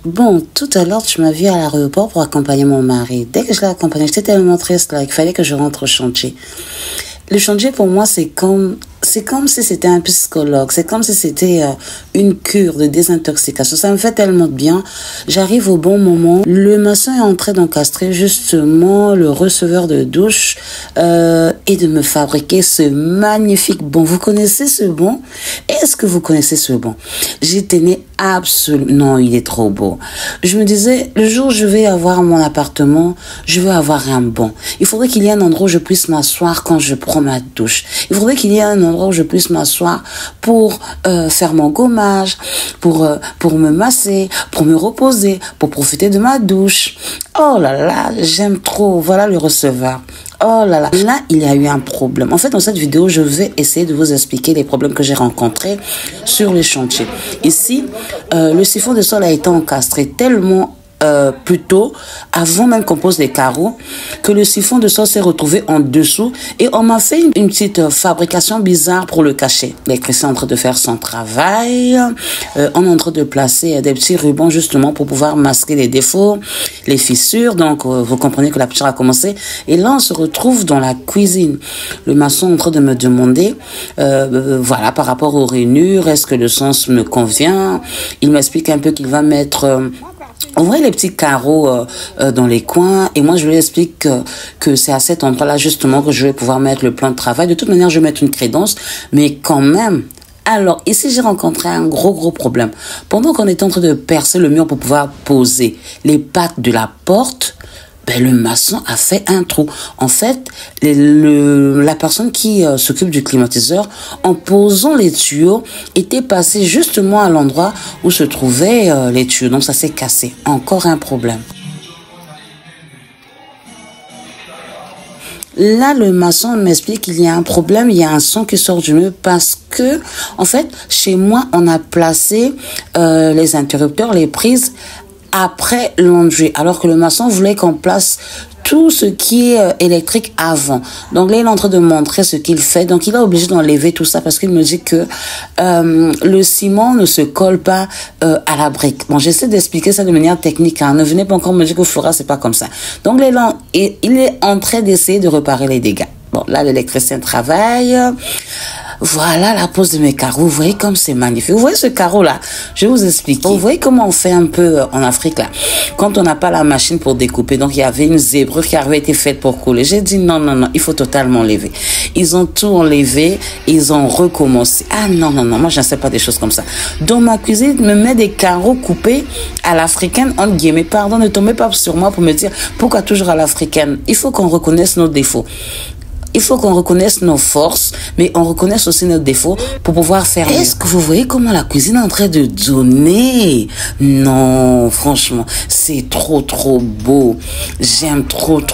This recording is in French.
Bon, tout à l'heure, tu m'as vu à l'aéroport pour accompagner mon mari. Dès que je l'ai accompagné, j'étais tellement triste là, qu'il fallait que je rentre au chantier. Le chantier, pour moi, c'est comme si c'était un psychologue. C'est comme si c'était une cure de désintoxication. Ça me fait tellement de bien. J'arrive au bon moment. Le maçon est en train d'encastrer justement le receveur de douche et de me fabriquer ce magnifique bon. Vous connaissez ce bon? Est-ce que vous connaissez ce bon? J'étais née absolument... Non, il est trop beau. Je me disais, le jour où je vais avoir mon appartement, je veux avoir un bon. Il faudrait qu'il y ait un endroit où je puisse m'asseoir quand je prends ma douche. Il faudrait qu'il y ait un endroit où je puisse m'asseoir pour faire mon gommage, pour me masser, pour me reposer, pour profiter de ma douche. Oh là là, j'aime trop. Voilà le receveur. Oh là là, là, il y a eu un problème. En fait, dans cette vidéo, je vais essayer de vous expliquer les problèmes que j'ai rencontrés sur les chantiers. Ici, le siphon de sol a été encastré tellement plus tôt, avant même qu'on pose les carreaux, que le siphon de sol s'est retrouvé en dessous et on m'a fait une petite fabrication bizarre pour le cacher. L'électricien est en train de faire son travail, on est en train de placer des petits rubans justement pour pouvoir masquer les défauts, les fissures, donc vous comprenez que la peinture a commencé et là on se retrouve dans la cuisine. Le maçon est en train de me demander voilà, par rapport aux rainures, est-ce que le sens me convient? Il m'explique un peu qu'il va mettre on voit les petits carreaux dans les coins et moi je lui explique que c'est à cet endroit-là justement que je vais pouvoir mettre le plan de travail. De toute manière, je vais mettre une crédence, mais quand même. Alors, ici, j'ai rencontré un gros problème. Pendant qu'on était en train de percer le mur pour pouvoir poser les pattes de la porte, ben, le maçon a fait un trou. En fait, la personne qui s'occupe du climatiseur, en posant les tuyaux, était passée justement à l'endroit où se trouvaient les tuyaux. Donc, ça s'est cassé. Encore un problème. Là, le maçon m'explique qu'il y a un problème, il y a un son qui sort du mur parce que, en fait, chez moi, on a placé les interrupteurs, les prises, après l'enduit, alors que le maçon voulait qu'on place tout ce qui est électrique avant. Donc là, il est en train de montrer ce qu'il fait. Donc, il est obligé d'enlever tout ça parce qu'il me dit que le ciment ne se colle pas à la brique. Bon, j'essaie d'expliquer ça de manière technique. Hein. Ne venez pas encore me dire que Flora, c'est pas comme ça. Donc là, il est en train d'essayer de réparer les dégâts. Bon, là, l'électricien travaille. Voilà la pose de mes carreaux. Vous voyez comme c'est magnifique. Vous voyez ce carreau-là? Je vais vous expliquer. Vous voyez comment on fait un peu en Afrique, là? Quand on n'a pas la machine pour découper. Donc, il y avait une zébrure qui avait été faite pour couler. J'ai dit non, il faut totalement enlever. Ils ont tout enlevé. Ils ont recommencé. Ah non, moi, je ne sais pas des choses comme ça. Donc, ma cuisine me met des carreaux coupés à l'africaine, entre guillemets. Pardon, ne tombez pas sur moi pour me dire pourquoi toujours à l'africaine. Il faut qu'on reconnaisse nos défauts. Il faut qu'on reconnaisse nos forces, mais on reconnaisse aussi nos défauts pour pouvoir faire mieux. Est-ce que vous voyez comment la cuisine est en train de donner? Non, franchement, c'est trop beau. J'aime trop le